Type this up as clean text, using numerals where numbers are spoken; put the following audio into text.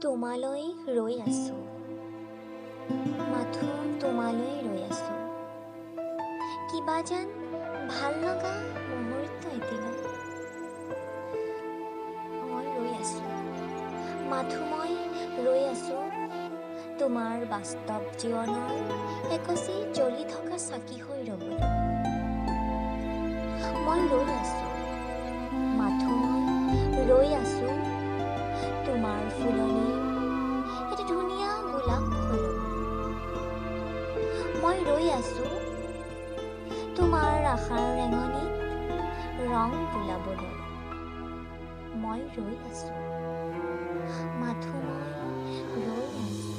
তোমালৈ ৰৈ আছো, মাথো তোমালৈ ৰৈ আছো। কিবা যেন ভাল লগা মুহূৰ্ত এটিলৈ মই ৰৈ আছো, মাথো মই ৰৈ আছো। তোমাৰ বাস্তৱ জীৱনৰ একচি জ্বলি থকা চাকি হৈ ৰ'বলৈ মই ৰৈ আছো, মাথো মই ৰৈ আছো। তোমাৰ ফুলনিৰ এটি ধুনীয়া গোলাপ হৈ ৰ'বলৈ মই ৰৈ আছো। তোমাৰ আশাৰ ৰেঙনিত ৰং বোলাবলৈ মই ৰৈ আছো, মাথো মই ৰৈ আছো।